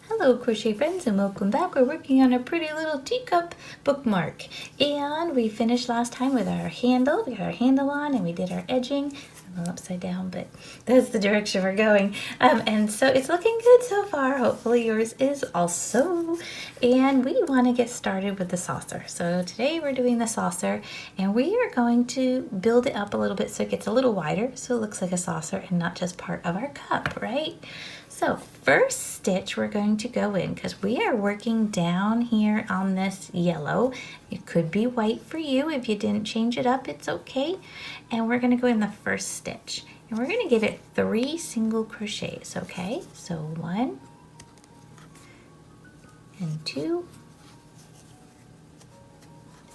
Hello crochet friends and welcome back. We're working on a pretty little teacup bookmark and we finished last time with our handle. We got our handle on and we did our edging. A little upside down, but that's the direction we're going. And so it's looking good so far. Hopefully yours is also. And we want to get started with the saucer. So today we're doing the saucer and we are going to build it up a little bit so it gets a little wider so it looks like a saucer and not just part of our cup, right? So first stitch we're going to go in because we are working down here on this yellow. It could be white for you. If you didn't change it up, it's okay. And we're going to go in the first stitch and we're going to give it 3 single crochets, okay? So 1 and 2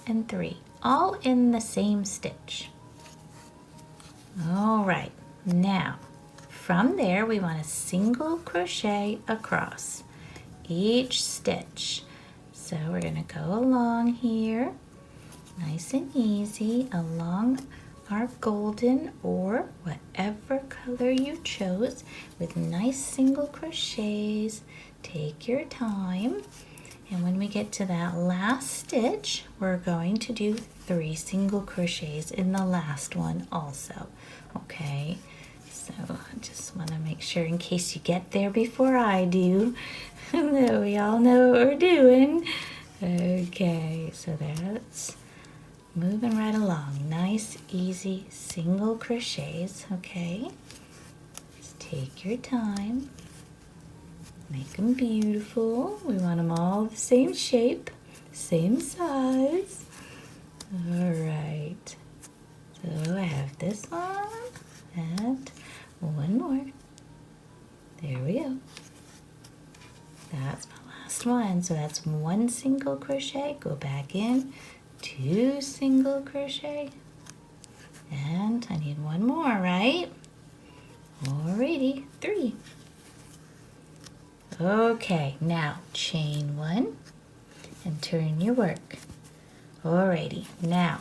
and 3, all in the same stitch. All right, now from there, we want a single crochet across each stitch. So we're going to go along here, nice and easy, along our golden or whatever color you chose with nice single crochets. Take your time. And when we get to that last stitch, we're going to do 3 single crochets in the last one also, okay? So I just want to make sure in case you get there before I do, that we all know what we're doing. Okay, so that's moving right along. Nice, easy single crochets, okay? Just take your time. Make them beautiful. We want them all the same shape, same size. All right. So I have this one and one more. There we go. That's my last one. So that's 1 single crochet. Go back in, 2 single crochet. And I need one more, right? Alrighty, 3. Okay, now chain 1 and turn your work. Alrighty, now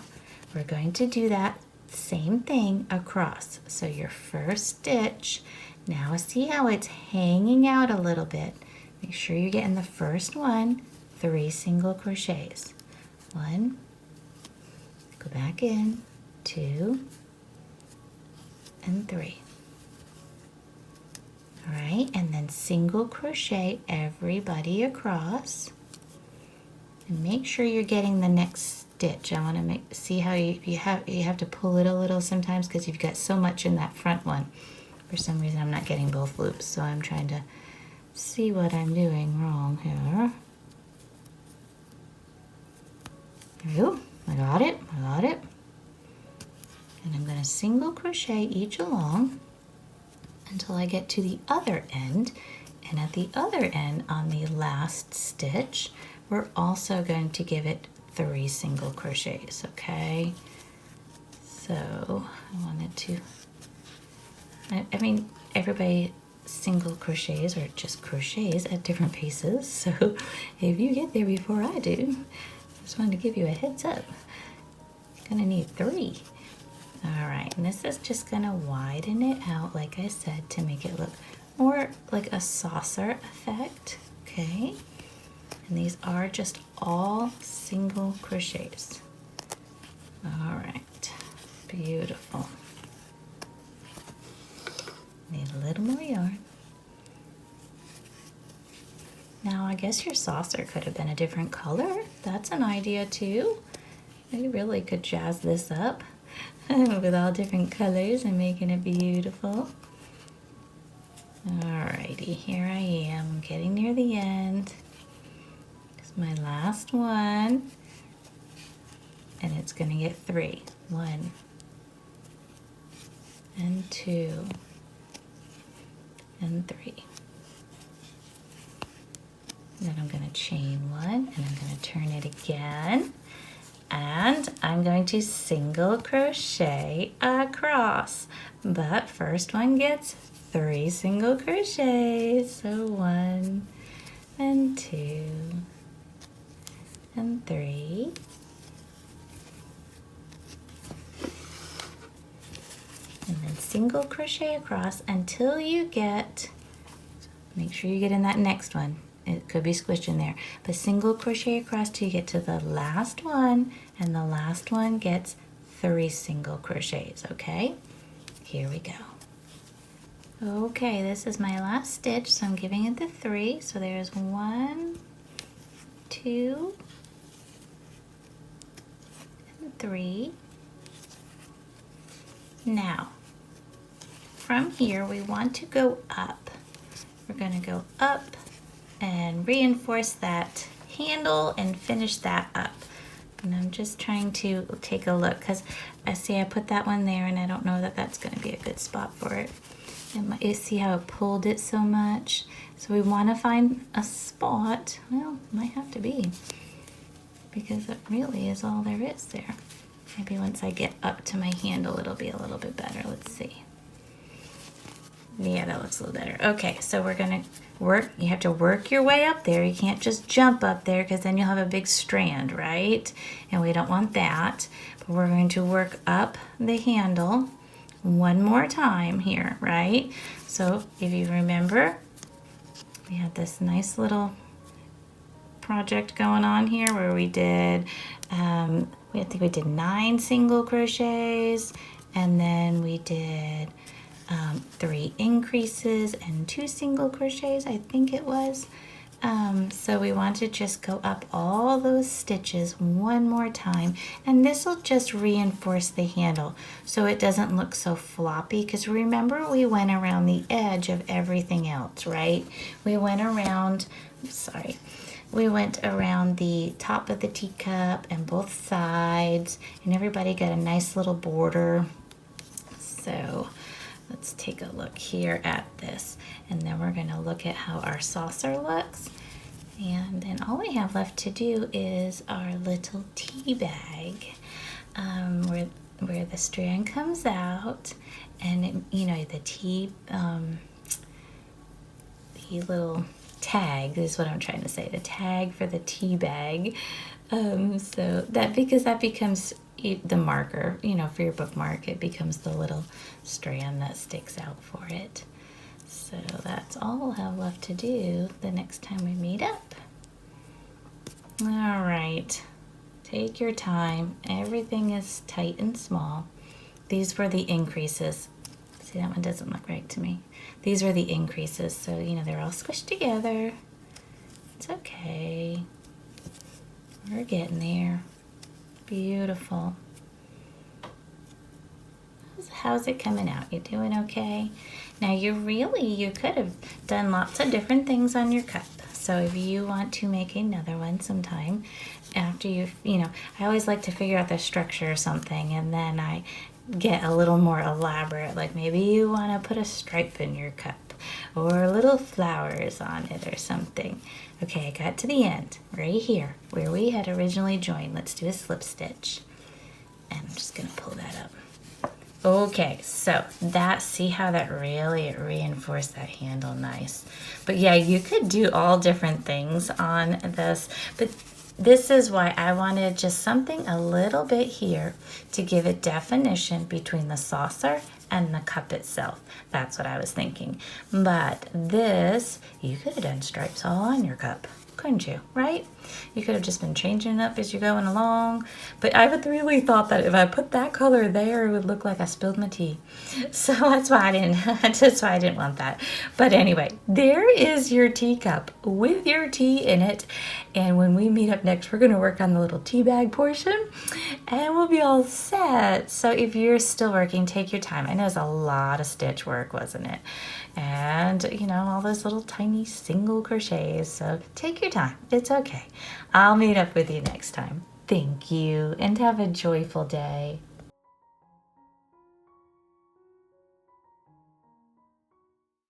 we're going to do that same thing across. So your first stitch, now see how it's hanging out a little bit. Make sure you're getting the first one, 3 single crochets. 1, go back in, 2, and 3. All right, and then single crochet everybody across. And make sure you're getting the next stitch. I want to see how you have to pull it a little sometimes because you've got so much in that front one. For some reason I'm not getting both loops, so I'm trying to see what I'm doing wrong here. There we go. I got it. And I'm going to single crochet each along until I get to the other end. And at the other end on the last stitch, we're also going to give it 3 single crochets, okay? So I wanted to, I mean, everybody single crochets or just crochets at different paces. So if you get there before I do, I just wanted to give you a heads up. You're gonna need 3. All right, and this is just gonna widen it out, like I said, to make it look more like a saucer effect, okay? And these are just all single crochets. All right, beautiful. Need a little more yarn. Now I guess your saucer could have been a different color. That's an idea too. You really could jazz this up with all different colors and making it beautiful. Alrighty, here I am. I'm getting near the end. It's my last one. And it's gonna get 3. 1 and 2 and 3. Then I'm gonna chain 1 and I'm gonna turn it again. And I'm going to single crochet across. But first one gets 3 single crochets. So 1 and 2 and 3. And then single crochet across until you get Make sure you get in that next one. It could be squished in there. But single crochet across till you get to the last one, and the last one gets 3 single crochets, okay? Here we go. Okay, this is my last stitch, so I'm giving it the 3. So there's 1, 2, and 3. Now, from here we want to go up. We're going to go up and reinforce that handle and finish that up. And I'm just trying to take a look because I see I put that one there and I don't know that that's going to be a good spot for it. And you see how it pulled it so much? So we want to find a spot. Well, might have to be because it really is all there is there. Maybe once I get up to my handle it'll be a little bit better. Let's see. Yeah, that looks a little better. Okay, so we're gonna work, you have to work your way up there. You can't just jump up there because then you'll have a big strand, right? And we don't want that. But we're going to work up the handle one more time here, right? So if you remember, we had this nice little project going on here where we did, I think we did 9 single crochets, and then we did 3 increases and 2 single crochets, I think it was. So we want to just go up all those stitches one more time, and this will just reinforce the handle so it doesn't look so floppy, because remember we went around the edge of everything else, right? We went around, we went around the top of the teacup and both sides, and everybody got a nice little border. So let's take a look here at this, and then we're going to look at how our saucer looks. And then all we have left to do is our little tea bag, where the strand comes out, and it, you know, the tea, the little tag is what I'm trying to say. The tag for the tea bag. So that, because that becomes the marker, you know, for your bookmark, it becomes the little strand that sticks out for it. So that's all we'll have left to do the next time we meet up. All right, take your time. Everything is tight and small. These were the increases. See, that one doesn't look right to me. These were the increases, so you know they're all squished together. It's okay. We're getting there. Beautiful. How's it coming out? You doing okay? Now you could have done lots of different things on your cup. So if you want to make another one sometime after you know, I always like to figure out the structure or something, and then I get a little more elaborate, like maybe you want to put a stripe in your cup or little flowers on it or something. Okay, I got to the end right here where we had originally joined. Let's do a slip stitch, and I'm just gonna pull that up. Okay, so see how that really, it reinforced that handle nice. But yeah, you could do all different things on this, but this is why I wanted just something a little bit here to give it definition between the saucer and the cup itself. That's what I was thinking. But this, you could have done stripes all on your cup, couldn't you, right? You could have just been changing it up as you're going along. But I would really thought that if I put that color there, it would look like I spilled my tea. So that's why I didn't want that. But anyway, there is your teacup with your tea in it. And when we meet up next, we're going to work on the little tea bag portion, and we'll be all set. So if you're still working, take your time. I know it's a lot of stitch work, wasn't it? And you know, all those little tiny single crochets. So take your time. It's okay. I'll meet up with you next time. Thank you, and have a joyful day.